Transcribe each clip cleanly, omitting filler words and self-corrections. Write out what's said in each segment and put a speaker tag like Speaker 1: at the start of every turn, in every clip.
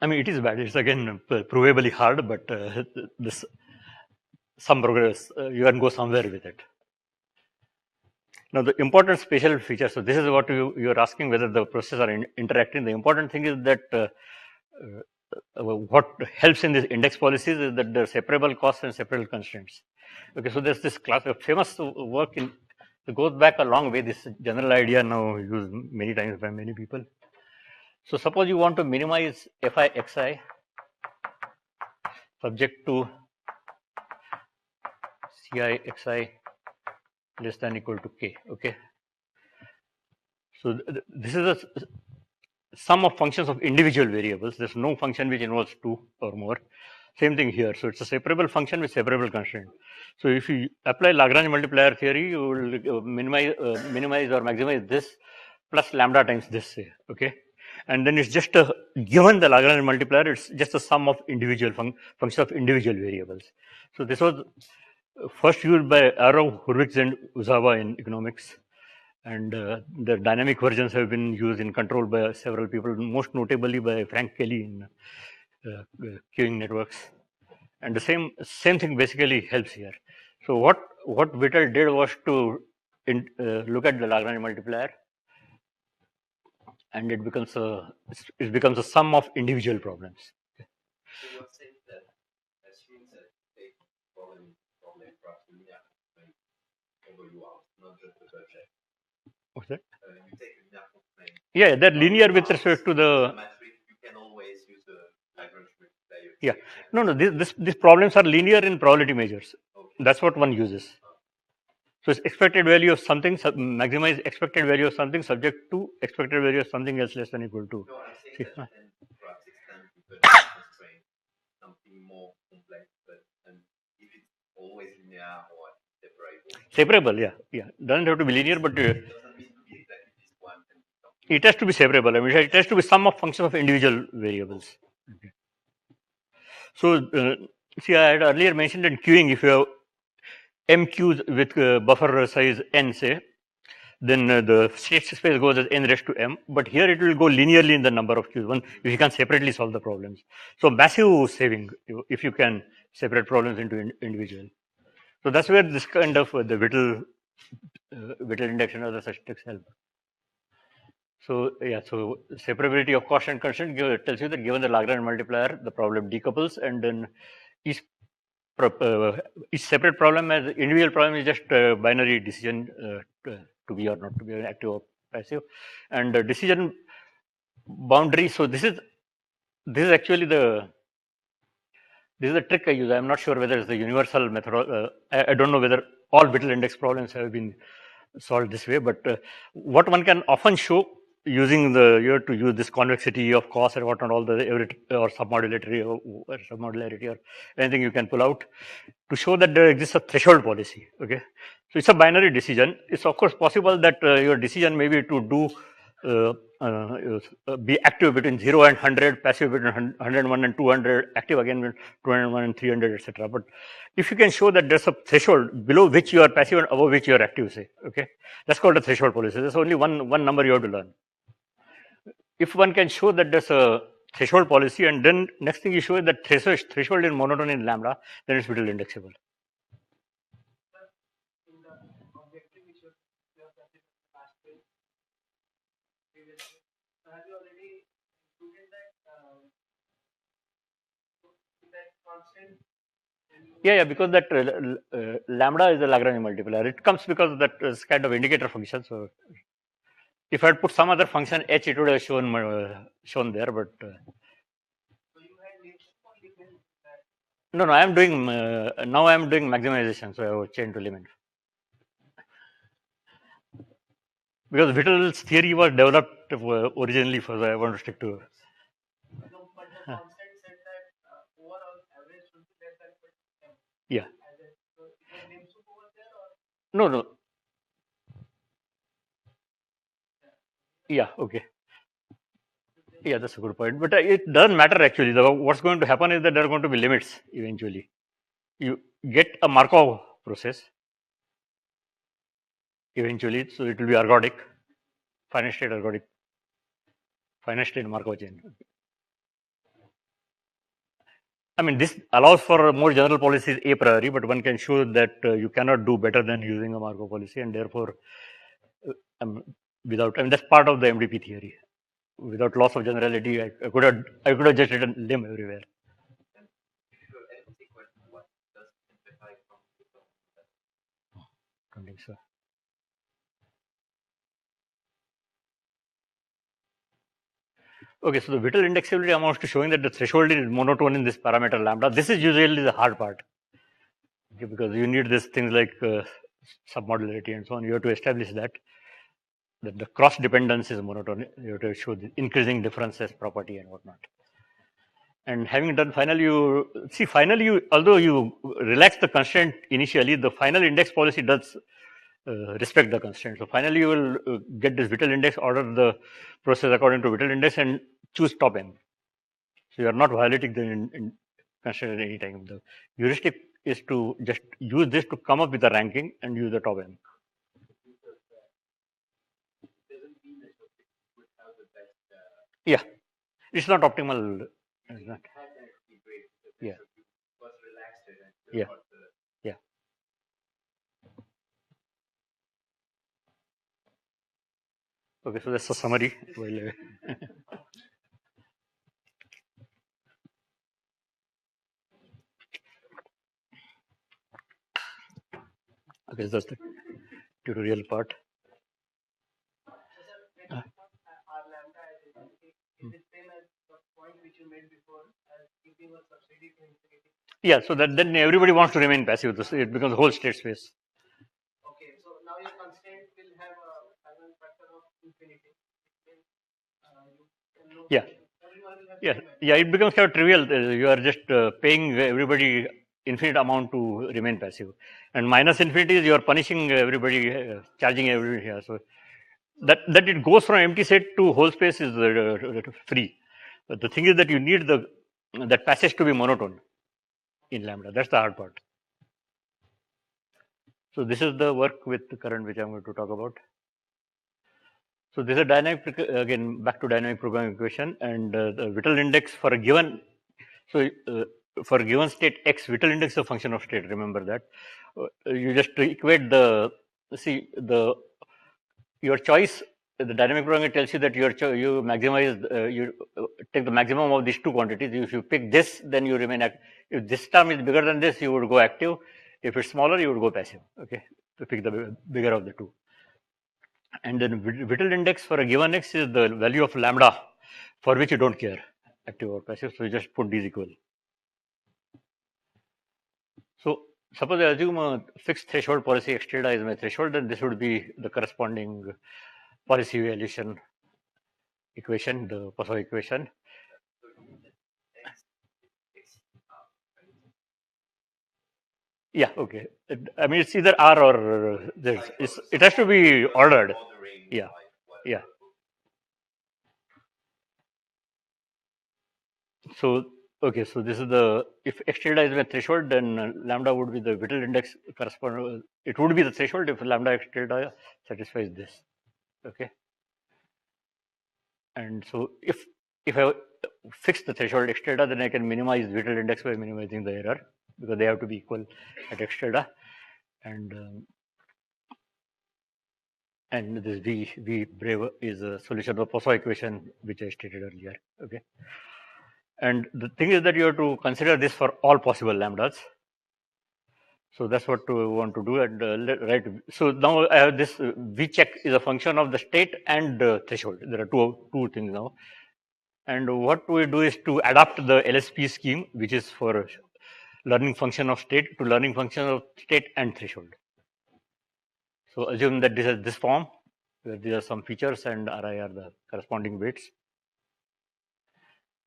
Speaker 1: I mean, it is bad. It's again provably hard, but this some progress. You can go somewhere with it. Now, the important spatial feature. So, this is what you are asking whether the processes are interacting. The important thing is that what helps in these index policies is that there are separable costs and separable constraints. Okay, so there's this class of famous work in. It goes back a long way. This general idea now used many times by many people. So, suppose you want to minimize fi xi subject to ci xi less than equal to k. Okay. So this is a sum of functions of individual variables. There's no function which involves two or more. Same thing here. So it's a separable function with separable constraint. So if you apply Lagrange multiplier theory, you will minimize or maximize this plus lambda times this. Say, okay. And then it's just a given the Lagrange multiplier, it's just a sum of individual functions of individual variables. So this was first used by Arrow, Hurwitz, and Uzawa in economics. And the dynamic versions have been used in control by several people, most notably by Frank Kelly in queuing networks. And the same thing basically helps here. So what Whittle did was to look at the Lagrange multiplier, and it becomes a sum of individual problems.
Speaker 2: So you're saying that assumes that a problem over you out, not just the budget.
Speaker 1: What's that?
Speaker 2: You take a linear complaint.
Speaker 1: Yeah, they're linear with respect to the
Speaker 2: matrix. You can always use the Lagrange multiplier.
Speaker 1: Yeah, no, these problems are linear in probability measures. Okay. That's what one uses. So it's expected value of something, maximize expected value of something subject to expected value of something else less than equal to.
Speaker 2: No, I'm saying that you can perhaps extend the constraint something more complex, but if it's always linear or
Speaker 1: separable, yeah. Doesn't have to be linear, but
Speaker 2: it doesn't need to be exactly this one.
Speaker 1: It has to be separable. I mean, it has to be sum of functions of individual variables. Okay. So, see, I had earlier mentioned in queuing, if you have m queues with buffer size n, say, then the state space goes as n raised to m. But here it will go linearly in the number of queues. If you can separately solve the problems. So, massive saving if you can separate problems into individual. So that's where this kind of the Whittle index and other such tricks help. So yeah, so separability of cost and constraint tells you that given the Lagrange multiplier, the problem decouples, and then each separate problem as individual problem is just a binary decision to be or not to be active or passive, and decision boundary. So this is actually the trick I use. I'm not sure whether it's the universal method. I don't know whether all Whittle index problems have been solved this way, but what one can often show using you have to use this convexity of cost and whatnot, all the or submodularity or anything you can pull out to show that there exists a threshold policy. Okay, so it's a binary decision. It's of course possible that your decision may be to do be active between 0 and 100, passive between 101 and 200, active again between 201 and 300, etc. But if you can show that there's a threshold below which you are passive and above which you are active, say, okay, that's called a threshold policy. There's only one number you have to learn. If one can show that there's a threshold policy, and then next thing you show is that threshold is monotone in lambda, then it's Whittle indexable. Yeah, because that lambda is the Lagrange multiplier. It comes because of that kind of indicator function. So if I had put some other function h, it would have shown there, but no, I am doing now. I am doing maximization, so I have chain to limit. Because Whittle's theory was developed originally for I want to stick to. Yeah. No. Yeah. Okay. Yeah, that's a good point. But it doesn't matter actually. What's going to happen is that there are going to be limits eventually. You get a Markov process eventually, so it will be ergodic, finite state ergodic, finite state Markov chain. I mean, this allows for more general policies a priori, but one can show that you cannot do better than using a Markov policy, and therefore, um, without, I mean, that's part of the MDP theory. Without loss of generality, I could have just written lim everywhere.
Speaker 2: And if you have any sequence, what does simplify from the
Speaker 1: Don't think so. Okay, so the Whittle indexability amounts to showing that the threshold is monotone in this parameter lambda. This is usually the hard part, okay, because you need these things like submodularity and so on. You have to establish that the cross dependence is monotone. You have to show the increasing differences property and whatnot. And having done finally, you see finally you, although you relax the constraint initially, the final index policy does respect the constraint. So finally, you will get this Whittle index, order the process according to Whittle index, and choose top n. So you are not violating the constraint at any time. The heuristic is to just use this to come up with a ranking and use the top n. Yeah, it's not optimal. It's not. Yeah. Yeah. Yeah. Okay, so that's a summary. Well, okay, that's the tutorial part. Yeah, so that then everybody wants to remain passive. It becomes a whole state space.
Speaker 3: Okay, so now your constraint will have a final factor of infinity.
Speaker 1: Yeah. Yeah, yeah, it becomes kind of trivial. You are just paying everybody infinite amount to remain passive, and minus infinity is you are punishing everybody, charging everybody here. So that it goes from empty set to whole space is free. But the thing is that you need that passage to be monotone in lambda. That's the hard part. So this is the work with the current which I'm going to talk about. So this is a dynamic, again back to dynamic programming equation, and the Whittle index for a given. So for a given state x, Whittle index is a function of state. Remember that. You just equate your choice. The dynamic programming tells you that you maximize, you take the maximum of these two quantities. If you pick this, then you remain active. If this term is bigger than this, you would go active. If it's smaller, you would go passive. Okay, to pick the bigger of the two. And then Whittle index for a given x is the value of lambda for which you don't care, active or passive. So you just put these equal. So suppose I assume a fixed threshold policy x tilde is my threshold, then this would be the corresponding policy evaluation equation, the Poisson equation. Yeah, okay. I mean, it's either R or it has to be ordered. Yeah, yeah. So okay, so this is if x tilde is my threshold, then lambda would be the Whittle index corresponding. It would be the threshold if lambda x tilde satisfies this. Okay. And so if I fix the threshold x tilde, then I can minimize Whittle index by minimizing the error, because they have to be equal at x tilde, and this V brave is a solution of the Poisson equation which I stated earlier. Okay. And the thing is that you have to consider this for all possible lambdas. So that's what we want to do. And right. So now I have this V check is a function of the state and threshold. There are two things now. And what we do is to adapt the LSP scheme, which is for learning function of state to learning function of state and threshold. So assume that this is this form, where these are some features and Ri are the corresponding weights.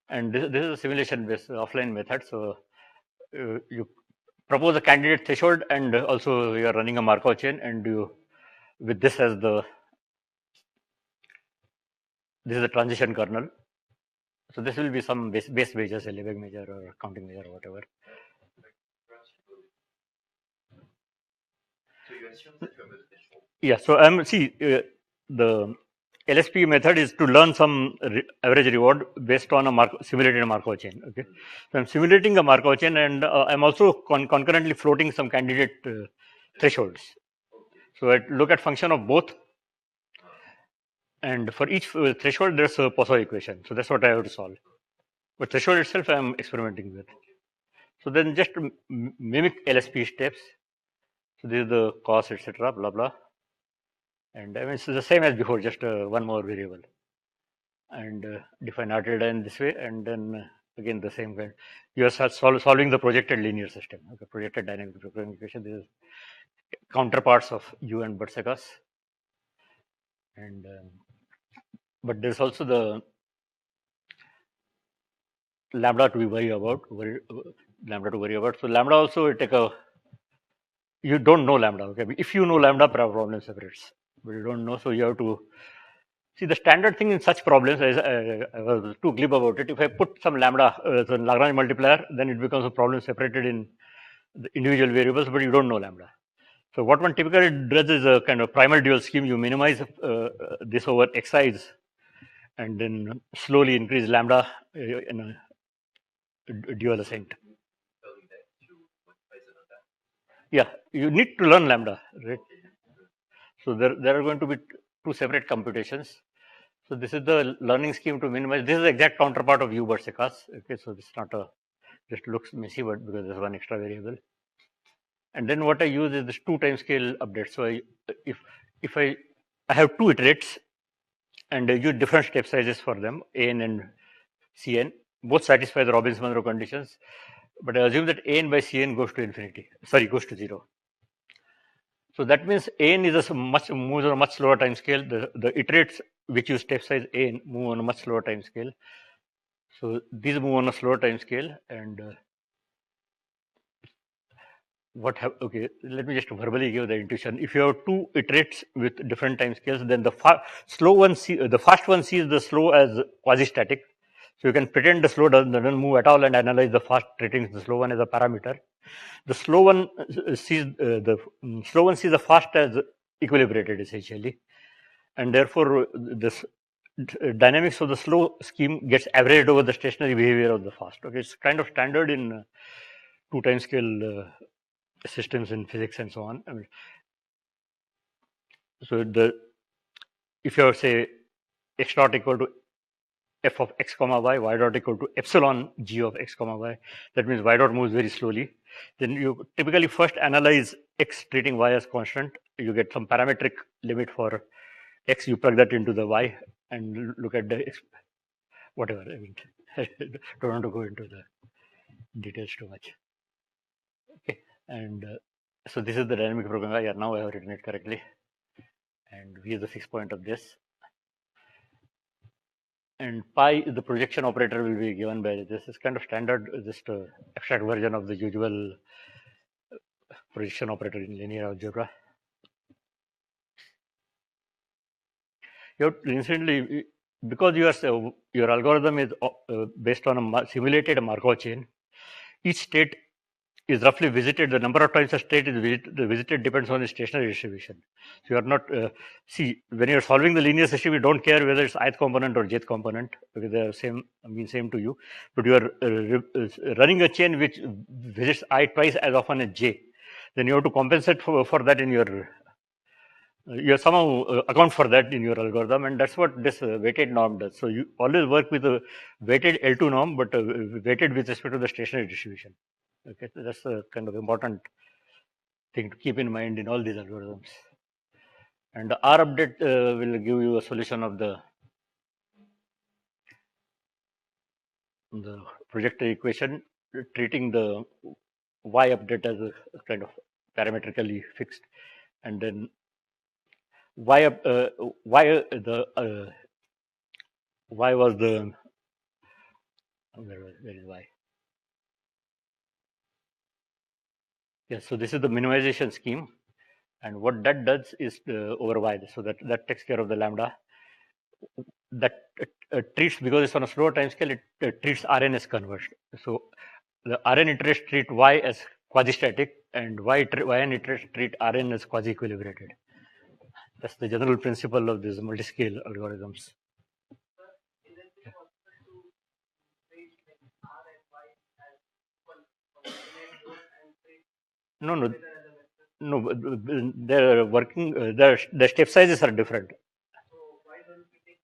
Speaker 1: And this is a simulation-based offline method. So you propose a candidate threshold, and also you are running a Markov chain, and you with this as this is the transition kernel. So this will be some base measures, a Lebesgue measure or counting measure or whatever.
Speaker 2: So you assume that you have a threshold.
Speaker 1: Yeah. So see the LSP method is to learn some average reward based on a simulated Markov chain. Okay, so I'm simulating a Markov chain, and I'm also concurrently floating some candidate thresholds. So I look at function of both, and for each threshold there's a Poisson equation. So that's what I have to solve. But threshold itself I'm experimenting with. So then just to mimic LSP steps. So this is the cost, etc. Blah blah. And I mean, it's the same as before, just one more variable. And define R tilde in this way, and then again the same kind. You are solving the projected linear system, okay, projected dynamic programming equation. This is counterparts of U and Bertsekas. And but there's also the lambda to be worried about. Lambda to worry about. So lambda also take a. You don't know lambda, okay? If you know lambda, problem separates, but you don't know, so you have to. See, the standard thing in such problems, I was too glib about it. If I put some lambda as a Lagrange multiplier, then it becomes a problem separated in the individual variables, but you don't know lambda. So what one typically does is a kind of primal dual scheme. You minimize this over xi's, and then slowly increase lambda in a dual ascent. Yeah, you need to learn lambda, right? So there are going to be two separate computations. So this is the learning scheme to minimize. This is the exact counterpart of U Bertsekas. Okay, so this is not a, just looks messy, but because there's one extra variable. And then what I use is this 2 time scale update. So if I have 2 iterates and I use different step sizes for them, AN and CN, both satisfy the Robbins-Monroe conditions. But I assume that AN by CN goes to infinity. Sorry, goes to 0. So that means AN is moves on a much slower time scale. The iterates which use step size AN move on a much slower time scale. So these move on a slower time scale, and okay, let me just verbally give the intuition. If you have 2 iterates with different time scales, then the fast one sees the slow as quasi-static. So you can pretend the slow doesn't move at all and analyze the fast iterating the slow one as a parameter. The slow one sees the fast as equilibrated essentially, and therefore this dynamics of the slow scheme gets averaged over the stationary behavior of the fast. Okay, it's kind of standard in 2 time scale systems in physics and so on. I mean, so if you have, say, x dot equal to f of x comma y dot equal to epsilon g of x comma y, that means y dot moves very slowly. Then you typically first analyze x treating y as constant. You get some parametric limit for x. You plug that into the y and look at the x, whatever. I mean, don't want to go into the details too much. Okay, and so this is the dynamic program. Yeah, now I have written it correctly, and we have the fixed point of this. And pi, the projection operator, will be given by this. Is kind of standard, just abstract version of the usual projection operator in linear algebra. Incidentally, because your algorithm is based on a simulated Markov chain, each state is roughly visited. The number of times a state is visited depends on the stationary distribution. So you are not see, when you are solving the linear system, you don't care whether it's ith component or jth component, because they are same to you. But you are running a chain which visits I twice as often as j. Then you have to compensate for that in your you somehow account for that in your algorithm, and that's what this weighted norm does. So you always work with a weighted L2 norm, but weighted with respect to the stationary distribution. Okay, so that's a kind of important thing to keep in mind in all these algorithms. And the R update will give you a solution of the projected equation, treating the Y update as a kind of parametrically fixed, and then Y was the where is Y? Yes, so this is the minimization scheme, and what that does is over Y, so that takes care of the lambda. That treats, because it's on a slower time scale, it treats Rn as converged. So the Rn iterates treat Y as quasi-static, and Yn iterates treat Rn as quasi-equilibrated. That's the general principle of these multi-scale algorithms.
Speaker 3: Is it possible to treat like R and Y as equal from eliminate both and treat
Speaker 1: No, no,
Speaker 3: together as a vector?
Speaker 1: no. They're working. The step sizes are different.
Speaker 3: So why don't we take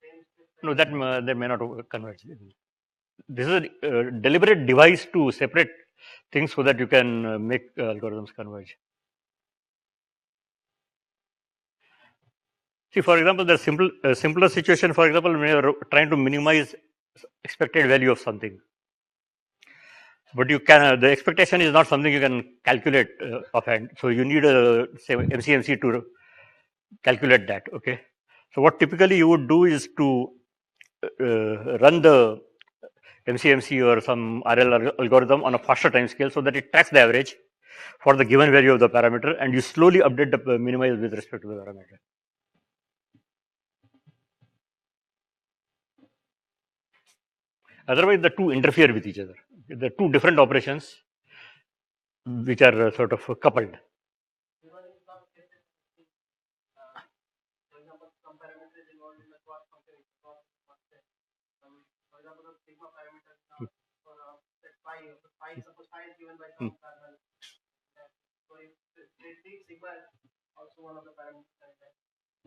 Speaker 3: same step
Speaker 1: No,
Speaker 3: size?
Speaker 1: that may not converge. This is a deliberate device to separate things so that you can make algorithms converge. See, for example, the simpler situation, for example, when you're trying to minimize expected value of something, but you can the expectation is not something you can calculate offhand. So you need a say MCMC to calculate that. Okay. So what typically you would do is to run the MCMC or some RL algorithm on a faster time scale so that it tracks the average for the given value of the parameter, and you slowly update the minimize with respect to the parameter. Otherwise, the two interfere with each other. The two different operations which are sort of coupled.
Speaker 3: Because in some cases, for example, some parameters involved in the cost function is cost constant. For example, the sigma parameter for set phi. So suppose phi is given by some kernel. So if they take sigma as also one of the parameters that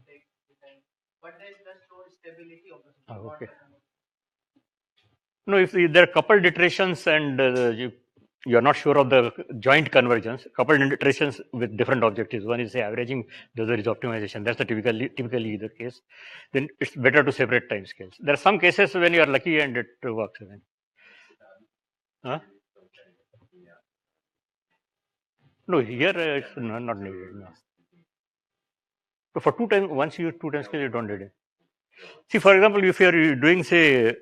Speaker 3: take design. But they just show stability of the system.
Speaker 1: Okay. No, if there are coupled iterations and you are not sure of the joint convergence, coupled iterations with different objectives. One is say averaging, the other is optimization. That's the typically the case. Then it's better to separate time scales. There are some cases when you are lucky and it works. Then. Huh? No, here it's not needed. No. So for once you use 2 times scale, you don't need it. See, for example, if you are doing say,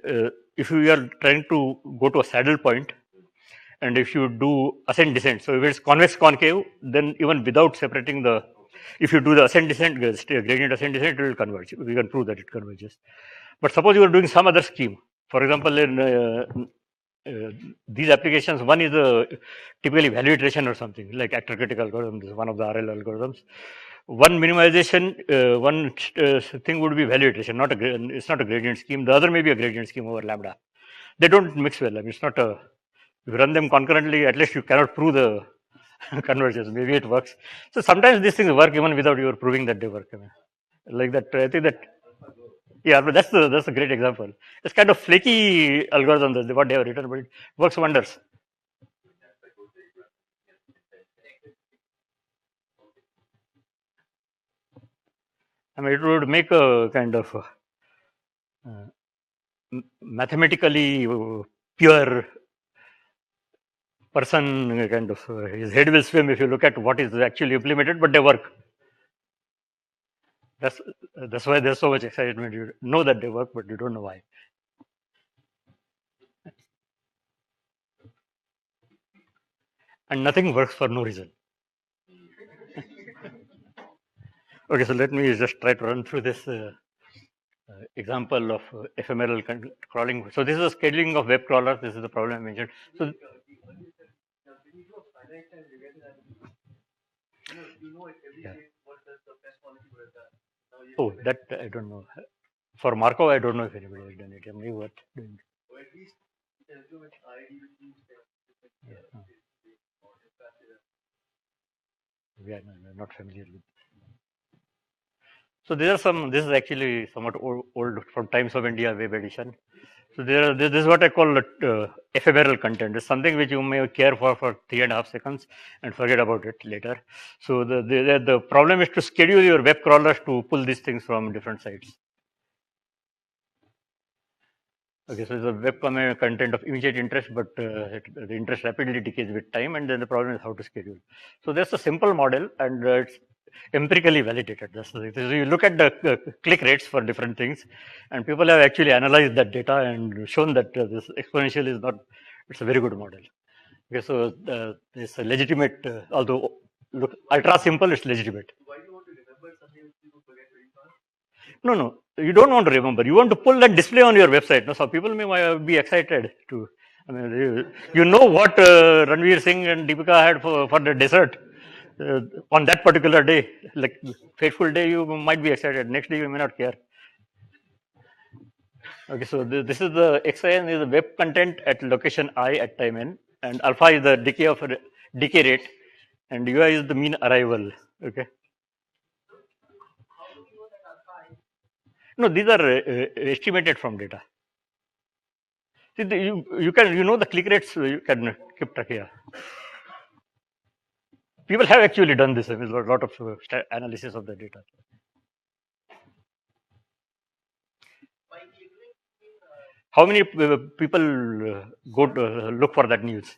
Speaker 1: if you are trying to go to a saddle point, and if you do ascent descent, so if it's convex concave, then even without separating if you do the ascent descent gradient ascent descent, it will converge. We can prove that it converges. But suppose you are doing some other scheme. For example, in these applications, one is typically value iteration or something like actor critic algorithm. This is one of the RL algorithms. One minimization, one thing would be value iteration. It's not a gradient scheme. The other may be a gradient scheme over lambda. They don't mix well. I mean, it's not a. If you run them concurrently, at least you cannot prove the convergence. Maybe it works. So sometimes these things work even without you proving that they work. I mean, like that. I think that. Yeah, but that's a great example. It's kind of flaky algorithm what they have written, but it works wonders. I mean, it would make a kind of mathematically pure person kind of his head will swim if you look at what is actually implemented, but they work. That's why there's so much excitement. You know that they work, but you don't know why. And nothing works for no reason. Okay, so let me just try to run through this example of ephemeral crawling. So this is a scheduling of web crawlers. This is the problem I mentioned. So oh, that I don't know. For Markov, I don't know if anybody has done it. I'm new at doing it.
Speaker 2: Or at least tells you which ID to use.
Speaker 1: Yeah, no, not familiar with. So there are some. This is actually somewhat old from Times of India web edition. So this is what I call ephemeral content. It's something which you may care for 3.5 seconds and forget about it later. So the problem is to schedule your web crawlers to pull these things from different sites. Okay, so it's a web content of immediate interest, but the interest rapidly decays with time, and then the problem is how to schedule. So there's a simple model, and it's empirically validated. That's the thing. So you look at the click rates for different things, and people have actually analyzed that data and shown that this exponential is not. It's a very good model. Okay, so it's a legitimate, although look ultra simple, it's legitimate.
Speaker 2: Why do you want to remember something which people forget very fast?
Speaker 1: No, you don't want to remember. You want to pull that display on your website. No, so people may be excited to. I mean, you know what Ranveer Singh and Deepika had for the dessert. On that particular day, like fateful day, you might be excited. Next day, you may not care. Okay, so this is the xin is the web content at location I at time n, and alpha is the decay rate, and ui is the mean arrival. Okay.
Speaker 3: How do you know that alpha is?
Speaker 1: No, these are estimated from data. See, you can the click rates you can keep track here. People have actually done this. There's a lot of analysis of the data.
Speaker 3: By clicking,
Speaker 1: How many people go to look for that news?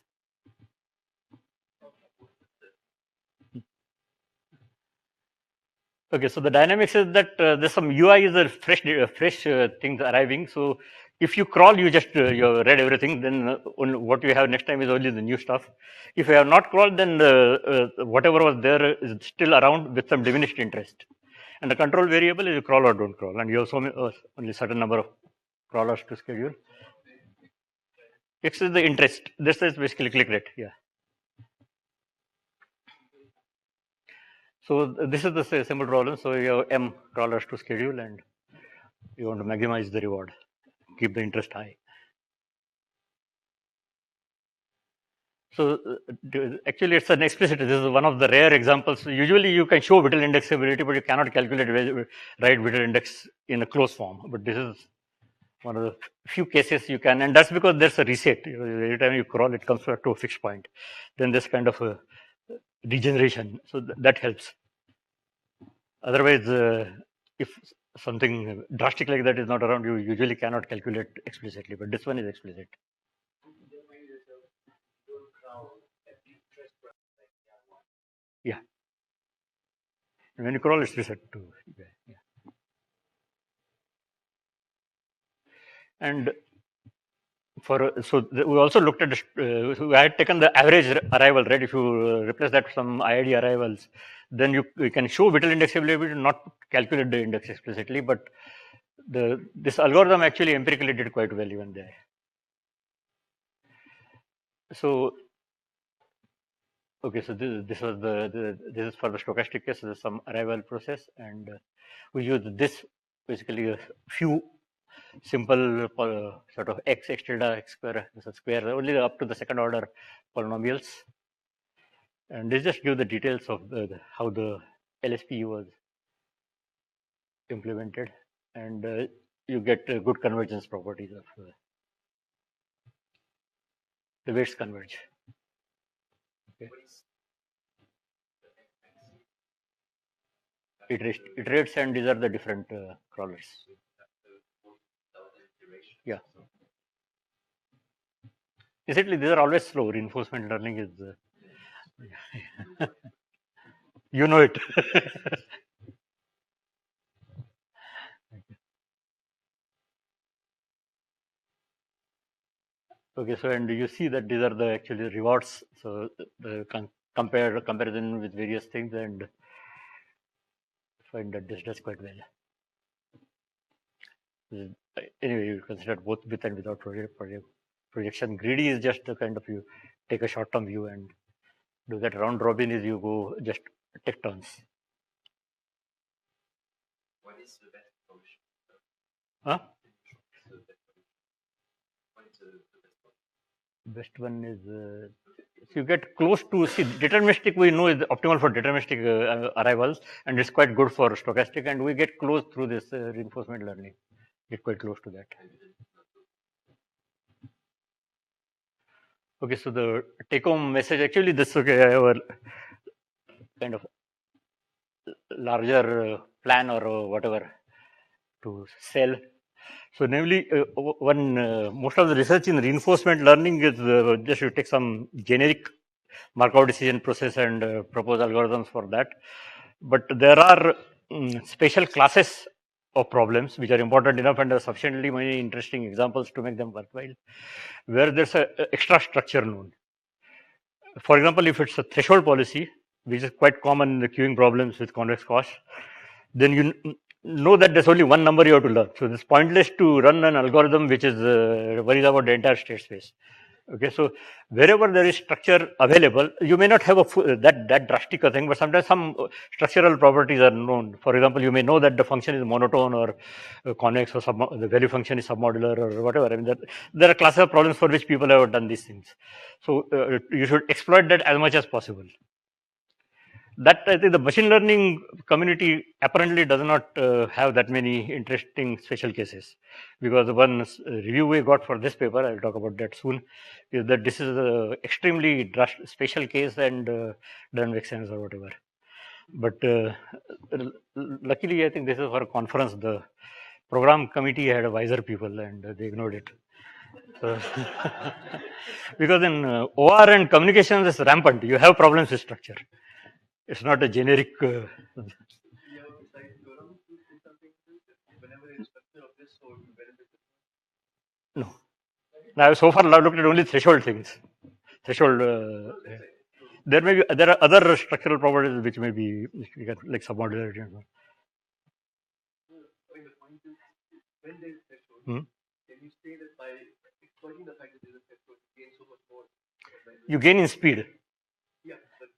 Speaker 1: Okay, so the dynamics is that there's some UI is a fresh things arriving. So if you crawl, you just you read everything. Then what you have next time is only the new stuff. If you have not crawled, then whatever was there is still around with some diminished interest. And the control variable is you crawl or don't crawl, and you have only certain number of crawlers to schedule. X is the interest. This is basically click rate. Yeah. So this is the simple problem. So you have m crawlers to schedule, and you want to maximize the reward, keep the interest high. So actually, it's an explicit. This is one of the rare examples. Usually, you can show Whittle indexability, but you cannot calculate right Whittle index in a closed form. But this is one of the few cases you can, and that's because there's a reset. Every time you crawl, it comes back to a fixed point. Then there's kind of a degeneration. So that helps. Otherwise, if something drastic like that is not around, you usually cannot calculate explicitly. But this one is explicit. Yeah. And when you crawl, it's reset too. Yeah. And we also looked at we had taken the average arrival, right? If you replace that with some IID arrivals, then you can show Whittle indexability, not calculate the index explicitly, but this algorithm actually empirically did quite well even there. So okay, so this was this is for the stochastic case. There's some arrival process, and we use this basically a few simple sort of x tilde x square only up to the second order polynomials, and they just give the details of how the LSP was implemented, and you get good convergence properties of the weights converge. Okay. Iterates, and these are the different crawlers. Yeah. Essentially, these are always slow. Reinforcement learning is, you know it. Okay, so and you see that these are the actually rewards. So the comparison with various things, and find that this does quite well. Anyway, you consider both with and without projection. Greedy is just the kind of you take a short-term view, and do that. Round robin is you go just take turns.
Speaker 2: What is the best solution?
Speaker 1: Huh?
Speaker 2: What is the
Speaker 1: Best one is so you get close to deterministic. We know is optimal for deterministic arrivals, and it's quite good for stochastic. And we get close through this reinforcement learning. Get quite close to that. Okay, so the take-home message. Actually, this I have a kind of larger plan or whatever to sell. So, namely, most of the research in reinforcement learning is just you take some generic Markov decision process and propose algorithms for that. But there are special classes of problems which are important enough, and there are sufficiently many interesting examples to make them worthwhile, where there's an extra structure known. For example, if it's a threshold policy, which is quite common in the queuing problems with convex cost, then you know that there's only one number you have to learn. So it's pointless to run an algorithm which is worries about the entire state space. Okay, so wherever there is structure available, you may not have a that drastic a thing, but sometimes some structural properties are known. For example, you may know that the function is monotone or convex, or the value function is submodular or whatever. I mean, there are classes of problems for which people have done these things. So you should exploit that as much as possible. That I think the machine learning community apparently does not have that many interesting special cases, because the one review we got for this paper, I'll talk about that soon, is that this is a extremely special case and doesn't make sense or whatever. But luckily, I think this is for a conference. The program committee had wiser people and they ignored it. So because in OR and communications is rampant. You have problems with structure. It's not a generic. No. Now, so far, I've looked at only threshold things. Threshold. There are other structural properties which may be like submodularity. And so.
Speaker 2: When there is threshold, can you say that by exploiting the fact that there is a threshold, you gain so much more?
Speaker 1: You gain in speed.
Speaker 2: Yeah, but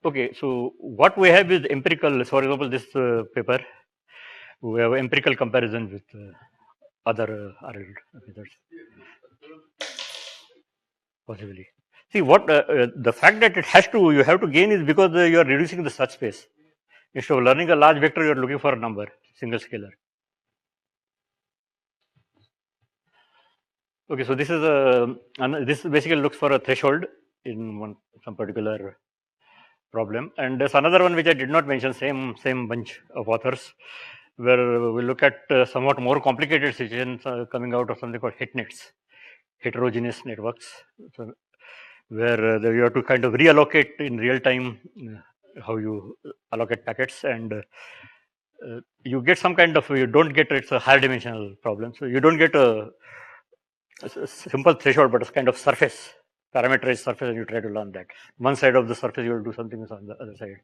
Speaker 1: okay, so what we have is empirical. For example, this paper, we have empirical comparison with other RL methods. Possibly. See, what the fact that it has to, you have to gain is because you are reducing the search space. Instead of learning a large vector, you are looking for a number, single scalar. Okay, so this is this basically looks for a threshold in some particular problem, and there's another one which I did not mention. Same bunch of authors, where we look at somewhat more complicated situations coming out of something called HIT nets, heterogeneous networks, so where you have to kind of reallocate in real time how you allocate packets, and you get some kind of, you don't get, it's a higher dimensional problem, so you don't get a simple threshold, but it's kind of surface, parameterized surface, and you try to learn that. One side of the surface you will do something, on the other side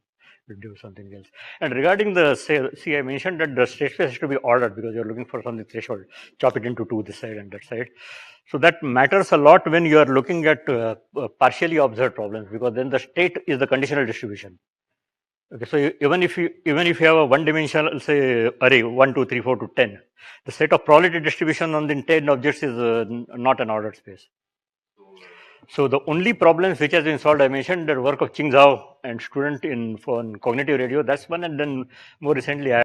Speaker 1: you do something else. And regarding the, see, I mentioned that the state space has to be ordered because you're looking for something threshold, chop it into two, this side and that side. So that matters a lot when you are looking at partially observed problems, because then the state is the conditional distribution. Okay, so even if you have a one-dimensional, say, array 1, 2, 3, 4 to 10, the set of probability distribution on the 10 objects is not an ordered space. So the only problems which has been solved, I mentioned the work of Qing Zhao and student in for cognitive radio. That's one, and then more recently I